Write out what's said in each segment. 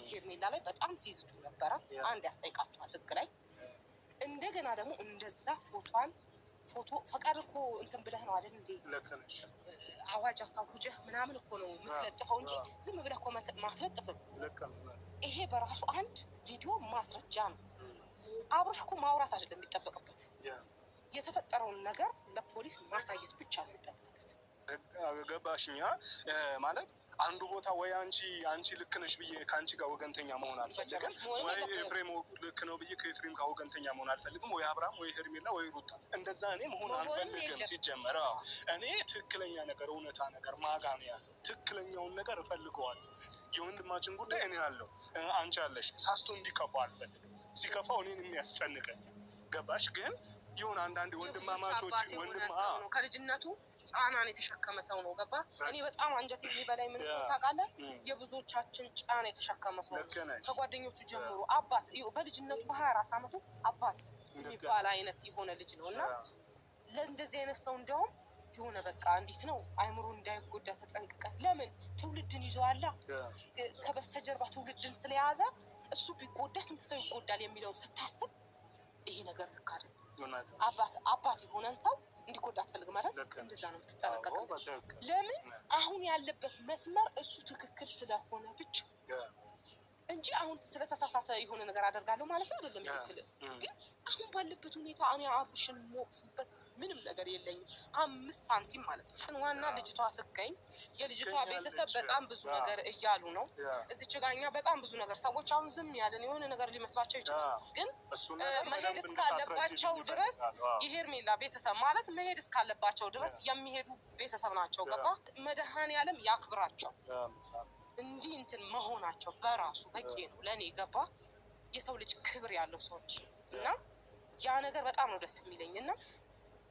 ሄርሜላ ላይ በጣም ሲዝቱ ነበረ። አንድ ያስጠይቃቸዋል ህግ ላይ እንደገና ደግሞ እንደዛ ፎቶ ፈቃድ እኮ እንትን ብለህ ነው አይደል እንዴ? አዋጅ አሳውጀህ ምናምን እኮ ነው የምትለጥፈው እንጂ ዝም ብለህ እኮ ማትለጥፍም። ይሄ በራሱ አንድ ቪዲዮ ማስረጃ ነው። አብርሽ እኮ ማውራት አይደለም የሚጠበቅበት፣ የተፈጠረውን ነገር ለፖሊስ ማሳየት ብቻ ነው የሚጠበቅበት። ገባሽኛ? ማለት አንዱ ቦታ ወይ አንቺ ልክ ነሽ ብዬ ከአንቺ ጋር ወገንተኛ መሆን አልፈልግም፣ ወይ ኤፍሬም ልክ ነው ብዬ ከኤፍሬም ጋር ወገንተኛ መሆን አልፈልግም፣ ወይ አብርሃም ወይ ሄርሜላ ወይ ሩታ እንደዛ እኔ መሆን አልፈልግም። ሲጀመር እኔ ትክክለኛ ነገር እውነታ ነገር ማጋ ነው ያለው። ትክክለኛውን ነገር እፈልገዋለሁ። የወንድማችን ጉዳይ እኔ ያለው አንቺ ያለሽ ሳስቶ እንዲከፋው አልፈልግም። ሲከፋው እኔን የሚያስጨንቀኝ ገባሽ? ግን ይሁን አንዳንድ ወንድማማቾች ነው ከልጅነቱ ጫናን የተሸከመ ሰው ነው። ገባ? እኔ በጣም አንጀት የሚበላኝ ምን ታውቃለህ? የብዙዎቻችን ጫና የተሸከመ ሰው ነው። ከጓደኞቹ ጀምሮ አባት በልጅነቱ በ24 አመቱ አባት የሚባል አይነት የሆነ ልጅ ነው። እና ለእንደዚህ አይነት ሰው እንዲያውም የሆነ በቃ እንዴት ነው አይምሮ እንዳይጎዳ ተጠንቅቀ። ለምን ትውልድን ይዘዋላ። ከበስተጀርባ ትውልድን ስለያዘ እሱ ቢጎዳ ስንት ሰው ይጎዳል የሚለውን ስታስብ ይሄ ነገር ልክ አይደለም። አባት የሆነን ሰው እንዲጎዳ አትፈልግም አይደል? እንደዛ ነው የምትጠነቀቀው። ለምን አሁን ያለበት መስመር እሱ ትክክል ስለሆነ ብቻ እንጂ አሁን ስለተሳሳተ የሆነ ነገር አደርጋለሁ ማለት ነው አይደለም። ይመስል ግን አሁን ባለበት ሁኔታ እኔ አብርሽን ሞቅስበት ምንም ነገር የለኝም። 5 ሳንቲም ማለት ነው። ዋና ልጅቷ ትገኝ። የልጅቷ ቤተሰብ በጣም ብዙ ነገር እያሉ ነው። እዚች ጋኛ በጣም ብዙ ነገር ሰዎች አሁን ዝም ያለን የሆነ ነገር ሊመስላቸው ይችላል። ግን መሄድ እስካለባቸው ድረስ የሄርሜላ ቤተሰብ ማለት መሄድ እስካለባቸው ድረስ የሚሄዱ ቤተሰብ ናቸው። ገባ? መድኃኔዓለም ያክብራቸው። እንዲህ እንትን መሆናቸው በራሱ በቂ ነው ለእኔ። ገባ? የሰው ልጅ ክብር ያለው ሰዎች እና ያ ነገር በጣም ነው ደስ የሚለኝ። እና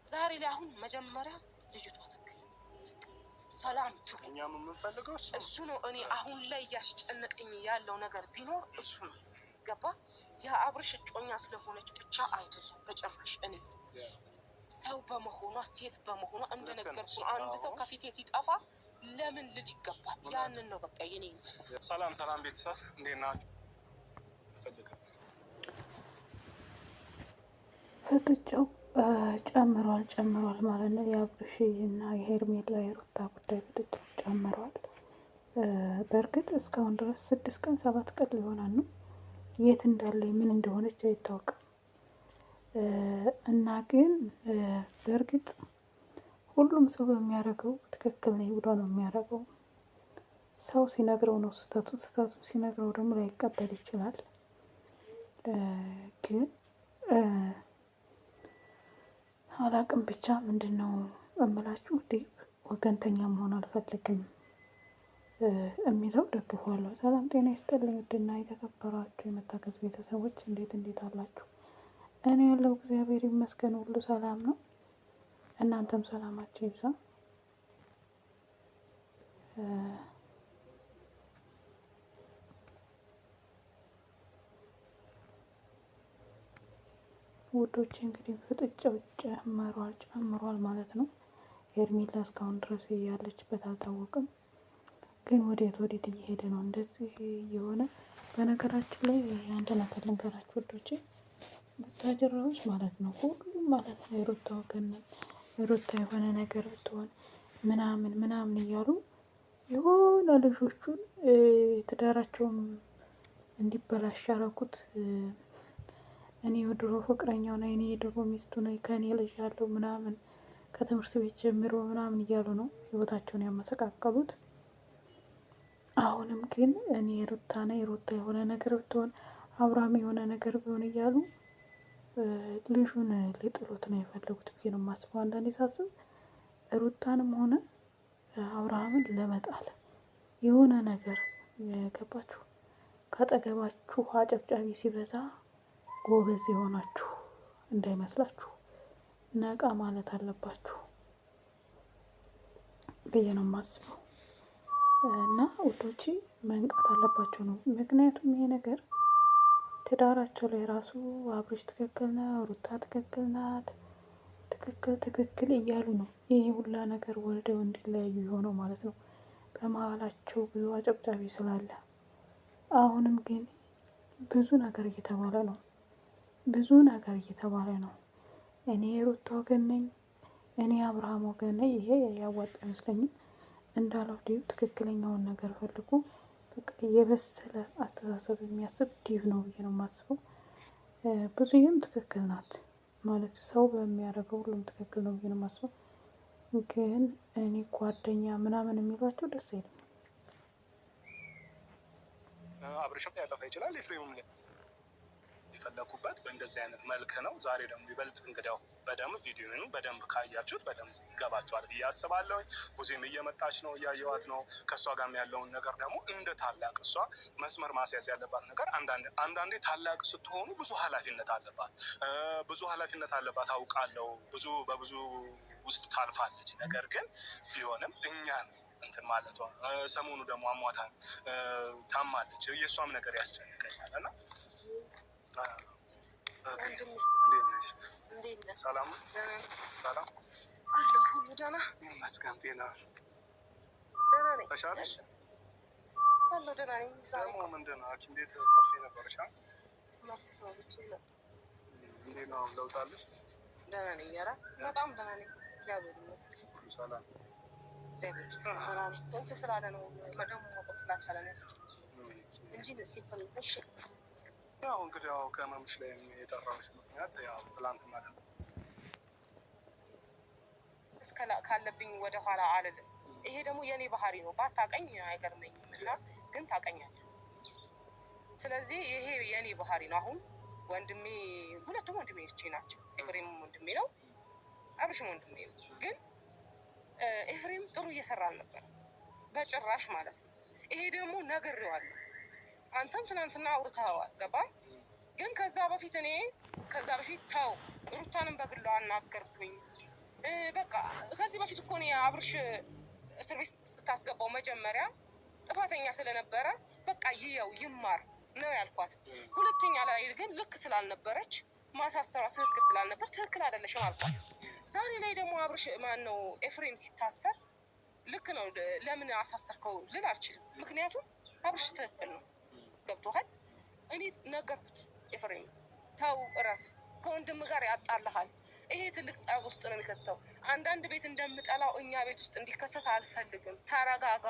ዛሬ ላይ አሁን መጀመሪያ ልጅቷ ትክክል ሰላም ትሁን፣ እኛም የምንፈልገው እሱ ነው። እኔ አሁን ላይ እያስጨነቀኝ ያለው ነገር ቢኖር እሱ ነው። ገባ? የአብርሽ እጮኛ ስለሆነች ብቻ አይደለም በጭራሽ። እኔ ሰው በመሆኗ ሴት በመሆኗ እንደነገርኩ አንድ ሰው ከፊቴ ሲጠፋ ለምን ልጅ ይገባል? ያንን ነው በቃ የኔ እንትን። ሰላም ቤተሰብ እንዴት ናችሁ? ፍጥጫው ጨምሯል ማለት ነው። የአብርሽ እና የሄርሜላ የሩታ ጉዳይ ፍጥጫው ጨምሯል። በእርግጥ እስካሁን ድረስ 6 ቀን 7 ቀን ሊሆናል ነው። የት እንዳለ ምን እንደሆነች አይታወቅም። እና ግን በእርግጥ ሁሉም ሰው በሚያደርገው ትክክል ነው ብሎ ነው የሚያደርገው። ሰው ሲነግረው ነው ስህተቱ ሲነግረው ደግሞ ላይቀበል ይችላል። ግን አላቅም ብቻ ምንድነው እምላችሁ ወገንተኛ መሆን አልፈልግም የሚለው ደግፈዋለሁ። ሰላም ጤና ይስጥልኝ ውድና የተከበራችሁ የመታገዝ ቤተሰቦች እንዴት አላችሁ? እኔ ያለው እግዚአብሔር ይመስገን ሁሉ ሰላም ነው። እናንተም ሰላማችሁ ይብዛ። ውዶች እንግዲህ ፍጥጫው ጨምሯል ማለት ነው። ሄርሜላ እስካሁን ድረስ ያለችበት አልታወቅም፣ ግን ወዴት እየሄደ ነው እንደዚህ የሆነ። በነገራችን ላይ አንድ ነገር ልንገራችሁ ውዶቼ፣ ቡታጅራዎች ማለት ነው ሁሉም ማለት ነው የሩታ ወገን ነው። ሩታ የሆነ ነገር ብትሆን ምናምን እያሉ የሆነ ልጆቹን ትዳራቸውም እንዲበላሽ ያደረጉት። እኔ የድሮ ፍቅረኛው ነኝ፣ እኔ የድሮ ሚስቱ ነኝ፣ ከእኔ ልጅ ያለው ምናምን ከትምህርት ቤት ጀምሮ ምናምን እያሉ ነው ህይወታቸውን ያመሰቃቀሉት። አሁንም ግን እኔ ሩታ ነኝ፣ ሩታ የሆነ ነገር ብትሆን አብርሃም የሆነ ነገር ቢሆን እያሉ ልጁን ሊጥሉት ነው የፈለጉት ብዬ ነው የማስበው። አንዳንዴ ሳስብ ሩታንም ሆነ አብርሃምን ለመጣል የሆነ ነገር ገባችሁ። ካጠገባችሁ አጨብጫቢ ሲበዛ ጎበዝ የሆናችሁ እንዳይመስላችሁ ነቃ ማለት አለባችሁ ብዬ ነው የማስበው። እና ውዶቼ መንቃት አለባቸው ነው። ምክንያቱም ይሄ ነገር ትዳራቸው ላይ ራሱ አብርሽ ትክክል ነው፣ ሩታ ትክክል ናት፣ ትክክል እያሉ ነው ይሄ ሁላ ነገር ወልደው እንዲለያዩ የሆነው ማለት ነው። በመሀላቸው ብዙ አጨብጫቢ ስላለ አሁንም ግን ብዙ ነገር እየተባለ ነው። ብዙ ነገር እየተባለ ነው። እኔ የሩታ ወገን ነኝ፣ እኔ አብርሃም ወገን ነኝ። ይሄ ያዋጣ አይመስለኝም። እንዳለው ዲብ ትክክለኛውን ነገር ፈልጉ። በቃ የበሰለ አስተሳሰብ የሚያስብ ዲብ ነው ብዬ ነው የማስበው። ብዙዬም ትክክል ናት ማለት ሰው በሚያደርገው ሁሉም ትክክል ነው ብዬ ነው የማስበው። ግን እኔ ጓደኛ ምናምን የሚሏቸው ደስ አይልም። አብርሽም ሊያጠፋ ይችላል፣ ኤፍሬምም የፈለኩበት በእንደዚህ አይነት መልክ ነው። ዛሬ ደግሞ ይበልጥ እንግዲያው በደንብ ቪዲዮውን በደንብ ካያችሁት በደንብ ይገባችኋል ብዬ አስባለሁ። ሙዚየም እየመጣች ነው፣ እያየዋት ነው። ከእሷ ጋርም ያለውን ነገር ደግሞ እንደ ታላቅ እሷ መስመር ማስያዝ ያለባት ነገር አንዳንዴ ታላቅ ስትሆኑ ብዙ ኃላፊነት አለባት አውቃለሁ። በብዙ ውስጥ ታልፋለች። ነገር ግን ቢሆንም እኛን እንትን ማለቷ ሰሞኑ ደግሞ አሟታል ታማለች። የእሷም ነገር ያስጨንቀኛል እና ሰላም ሰላም አለ ሁሉ ደህና ይመስገን። ጤና ደህና ነኝ። ተሻለሽ? አለሁ ደህና ነኝ። ደግሞ ምንድን ነው ሐኪም ቤት መርሴ ነበረሽ? ማፍታዎች ነው። እንዴት ነው ለውጥ አለሽ? ደህና ነኝ። ኧረ በጣም ደህና ነኝ። እግዚአብሔር ይመስገን። ሰላም እግዚአብሔር ይመስገን ደህና ነኝ። እንትን ስላለ ነው ደግሞ መቆም ስላልቻለ ነው ያስኩት እንጂ ሲምፕል ነው። እሺ ያው እንግዲህ ያው ከመምሽ ላይ የጠራሁሽ ምክንያት ያው ትላንትና ካለብኝ ወደ ኋላ አልልም። ይሄ ደግሞ የኔ ባህሪ ነው። ባታቀኝ አይገርመኝም እና ግን ታቀኛለህ። ስለዚህ ይሄ የኔ ባህሪ ነው። አሁን ወንድሜ ሁለቱም ወንድሜ ናቸው። ኤፍሬምም ወንድሜ ነው፣ አብርሽም ወንድሜ ነው። ግን ኤፍሬም ጥሩ እየሰራ አልነበረ በጭራሽ ማለት ነው። ይሄ ደግሞ ነግሬዋለሁ። አንተም ትናንትና አውርተኸዋል። ገባ? ግን ከዛ በፊት ተው ሩታንም በግሏ አናገርኩኝ። በቃ ከዚህ በፊት እኮ እኔ አብርሽ እስር ቤት ስታስገባው መጀመሪያ ጥፋተኛ ስለነበረ በቃ ይየው ይማር ነው ያልኳት። ሁለተኛ ላይ ግን ልክ ስላልነበረች ማሳሰሯ ትክክል ስላልነበር ትክክል አይደለሽም አልኳት። ዛሬ ላይ ደግሞ አብርሽ ማነው ኤፍሬም ሲታሰር ልክ ነው ለምን አሳሰርከው ልል አልችልም። ምክንያቱም አብርሽ ትክክል ነው። ገብቶሃል? እኔ ነገርኩት ኤፍሬም ተው እረፍ፣ ከወንድም ጋር ያጣልሃል። ይሄ ትልቅ ጸብ ውስጥ ነው የሚከተው። አንዳንድ ቤት እንደምጠላው እኛ ቤት ውስጥ እንዲከሰት አልፈልግም። ተረጋጋ።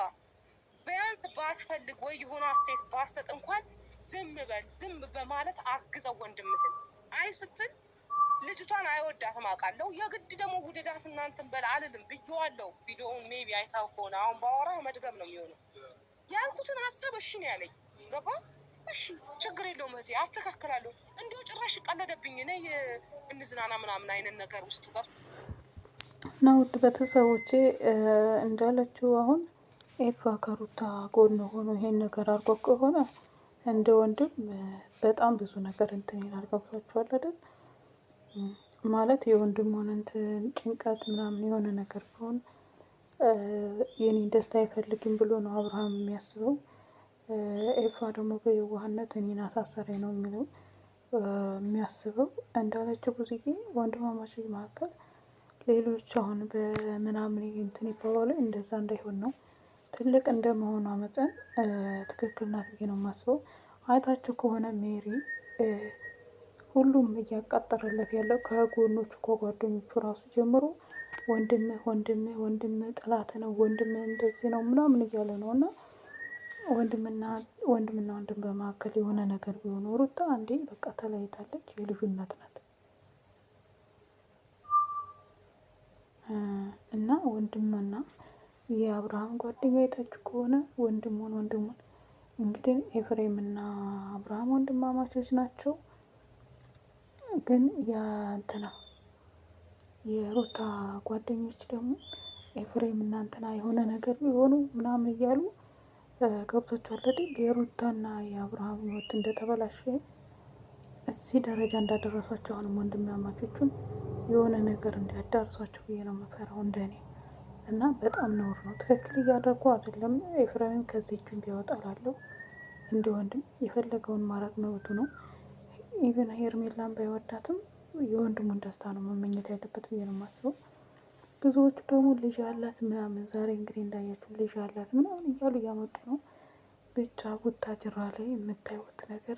ቢያንስ ባትፈልግ ወይ የሆነ አስተያየት ባሰጥ እንኳን ዝም በል። ዝም በማለት አግዘው ወንድምህን። አይ ስትል ልጅቷን አይወዳትም አውቃለሁ። የግድ ደግሞ ውደዳት እናንተን በል አልልም ብዬዋለሁ። ቪዲዮውን ሜቢ አይታው ከሆነ አሁን ባወራ መድገም ነው የሚሆነው። ያልኩትን ሀሳብ እሺ ነው ያለኝ። ገባ? እሺ ችግር የለውም እህቴ አስተካክላለሁ። እንዲያው ጭራሽ ቀለደብኝ ነይ እንዝናና ምናምን አይነት ነገር ውስጥ ገብ እና ውድ ቤተሰቦቼ እንዳለችው አሁን ኤፋ ከሩታ ጎን ሆኖ ይሄን ነገር አድርጎ ከሆነ እንደ ወንድም በጣም ብዙ ነገር እንትን ይላል። ገብቷችኋል አይደል? ማለት የወንድሙን እንትን ጭንቀት ምናምን የሆነ ነገር ቢሆን የኔን ደስታ አይፈልግም ብሎ ነው አብርሃም የሚያስበው። ኤፋ ደግሞ በየዋህነት እኔን አሳሰረኝ ነው የሚለው የሚያስበው። እንዳለችው ብዙ ጊዜ ወንድማማቾች መካከል ሌሎች አሁን በምናምን እንትን ይባባሉ፣ እንደዛ እንዳይሆን ነው። ትልቅ እንደመሆኗ መጠን ትክክል ናት ብዬ ነው የማስበው። አይታችሁ ከሆነ ሜሪ ሁሉም እያቃጠረለት ያለው ከጎኖቹ ከጓደኞቹ ራሱ ጀምሮ ወንድምህ ጥላት ነው፣ ወንድምህ እንደዚህ ነው ምናምን እያለ ነው። እና ወንድምና ወንድም በመካከል የሆነ ነገር ቢሆን ሩታ አንዴ በቃ ተለያይታለች። የልጁ እናት ናት እና ወንድምና የአብርሃም ጓደኛ አይታችሁ ከሆነ ወንድሙን እንግዲህ ኤፍሬም እና አብርሃም ወንድማማቾች ናቸው። ግን የእንትና የሩታ ጓደኞች ደግሞ ኤፍሬም እና እንትና የሆነ ነገር ሊሆኑ ምናምን እያሉ ገብቶቻል አይደል? የሩታና የአብርሃም ህይወት እንደተበላሸ እዚህ ደረጃ እንዳደረሷቸው አሁንም ወንድማማቾቹን የሆነ ነገር እንዲያዳርሷቸው ብዬ ነው የምፈራው እንደኔ። እና በጣም ነውር ነው። ትክክል እያደረጉ አይደለም። ኤፍሬምን ከዚህ እጁን ቢያወጣ እላለሁ። እንደ ወንድም የፈለገውን ማድረግ መብቱ ነው። ኢቨን ሄርሜላን ባይወዳትም የወንድሙን ደስታ ነው መመኘት ያለበት ብዬ ነው የማስበው። ብዙዎቹ ደግሞ ልጅ አላት ምናምን፣ ዛሬ እንግዲህ እንዳያችሁ ልጅ አላት ምናምን እያሉ እያመጡ ነው። ብቻ ቡታጅራ ላይ የምታዩት ነገር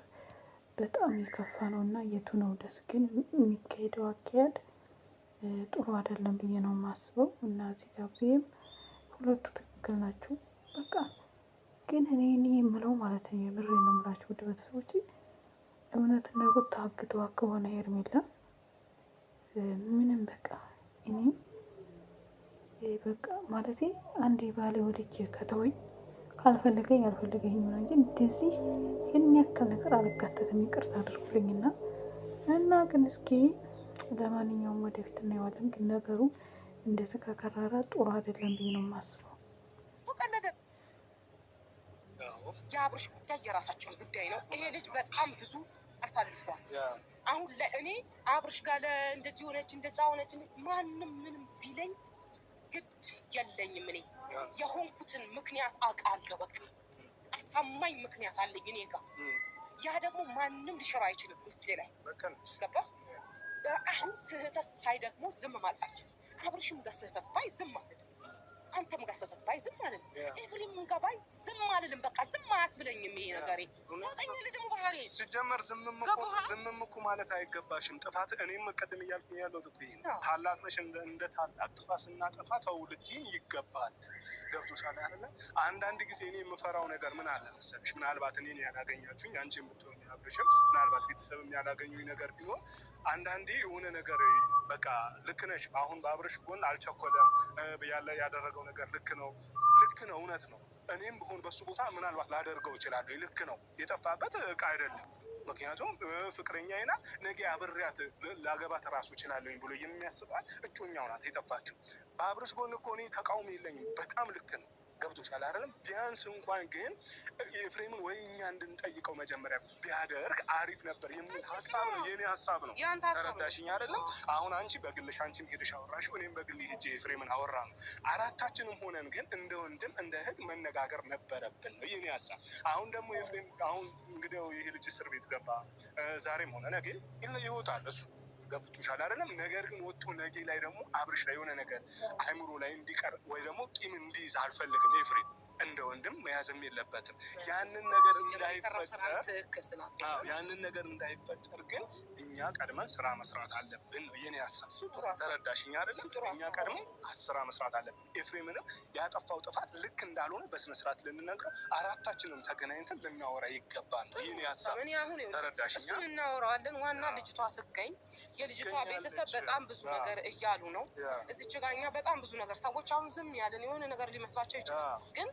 በጣም የከፋ ነው እና የቱ ነው ደስ ግን የሚካሄደው አካሄድ ጥሩ አይደለም ብዬ ነው የማስበው። እና እዚህ ጋር ጊዜም ሁለቱ ትክክል ናቸው። በቃ ግን እኔ የምለው ማለት ነው የምሬ ነው የምላችሁ ውድ ቤተሰቦች እውነት ነው ታግተዋ ከሆነ ሄርሜላ ምንም በቃ እኔ በቃ ማለቴ አንዴ ባሌ ወልጄ ከተወኝ ካልፈለገኝ አልፈለገኝ ነው እንጂ እንደዚህ ይሄን ያክል ነገር አልጋተትም። ይቅርታ አድርጉልኝና እና ግን እስኪ ለማንኛውም ወደፊት እናየዋለን። ግን ነገሩ እንደዚህ ከከረረ ጥሩ አይደለም ብዬ ነው የማስበው። የአብርሽ ጉዳይ የራሳቸውን ጉዳይ ነው። ይሄ ልጅ በጣም ብዙ አሳልፏል። አሁን ላይ እኔ አብርሽ ጋር እንደዚህ ሆነች እንደዛ ሆነች ማንም ምንም ቢለኝ ግድ የለኝም። እኔ የሆንኩትን ምክንያት አውቃለሁ። በቃ አሳማኝ ምክንያት አለኝ እኔ ጋር። ያ ደግሞ ማንም ሊሽራ አይችልም ውስጤ ላይ ገባ። አሁን ስህተት ሳይ ደግሞ ዝም ማለታችን አብርሽም ጋር ስህተት ባይ ዝም ማለት አንተም ጋር ስህተት ባይ ዝም ማለት ኤቭሪም ጋር ባይ ዝም አልልም። በቃ ዝም አያስብለኝም ይሄ ነገሬ። ታውቀኝ ደግሞ ባህሪ ሲጀመር ዝምም እኮ ማለት አይገባሽም። ጥፋት እኔም ቅድም እያልኩኝ ያለሁት እኮ ይሄ ታላቅ ነሽ፣ እንደ ታላቅ ጥፋት ስናጠፋ ተው ልትይኝ ይገባል። ገብቶሻል አይደለ? አንዳንድ ጊዜ እኔ የምፈራው ነገር ምን አለ መሰለሽ፣ ምናልባት እኔን ያላገኛችሁኝ አንቺ የምትሆኝ አብርሽም ምናልባት ቤተሰብም ያላገኙኝ ነገር ቢሆን አንዳንዴ የሆነ ነገር በቃ ልክ ነሽ። አሁን በአብርሽ ጎን አልቸኮለም ያደረገው ነገር ልክ ነው፣ እውነት ነው። እኔም ብሆን በሱ ቦታ ምናልባት ላደርገው እችላለሁ። ልክ ነው፣ የጠፋበት እቃ አይደለም። ምክንያቱም ፍቅረኛዬ ናት፣ ነገ አብሬያት ላገባት እራሱ እችላለሁኝ ብሎ የሚያስባት እጮኛው ናት የጠፋችው። በአብርሽ ጎን እኮ እኔ ተቃውሞ የለኝም። በጣም ልክ ነው። ገብቶሻል አይደለም? ቢያንስ እንኳን ግን ኤፍሬምን ወይ እኛ እንድንጠይቀው መጀመሪያ ቢያደርግ አሪፍ ነበር የሚል ሀሳብ ነው፣ የኔ ሀሳብ ነው። ተረዳሽኝ አይደለም? አሁን አንቺ በግልሽ አንቺም ሄደሽ አወራሽው፣ እኔም በግል ሄጄ ኤፍሬምን አወራ ነው። አራታችንም ሆነን ግን እንደ ወንድም እንደ እህት መነጋገር ነበረብን ነው የኔ ሀሳብ። አሁን ደግሞ ኤፍሬም አሁን እንግዲህ ይሄ ልጅ እስር ቤት ገባ፣ ዛሬም ሆነ ነገ ይወጣል እሱ ገብቶሻል አይደለም? ነገር ግን ወጥቶ ነገ ላይ ደግሞ አብርሽ ላይ የሆነ ነገር አይምሮ ላይ እንዲቀር ወይ ደግሞ ቂም እንዲይዝ አልፈልግም። ኤፍሬም እንደ ወንድም መያዝም የለበትም። ያንን ነገር እንዳይፈጠር ግን እኛ ቀድመን ስራ መስራት አለብን የኔ ሀሳብ። ተረዳሽኝ አይደለም? እኛ ቀድመን ስራ መስራት አለብን። ኤፍሬምንም ያጠፋው ጥፋት ልክ እንዳልሆነ በስነስርዓት ልንነግረው አራታችንም ተገናኝተን ልናወራ ይገባል ነው የኔ ሀሳብ። ተረዳሽኝ? እሱን እናወራዋለን። ዋና ልጅቷ ትገኝ። የልጅቷ ቤተሰብ በጣም ብዙ ነገር እያሉ ነው። እዚች ጋር እኛ በጣም ብዙ ነገር ሰዎች አሁን ዝም ያለን የሆነ ነገር ሊመስላቸው ይችላል ግን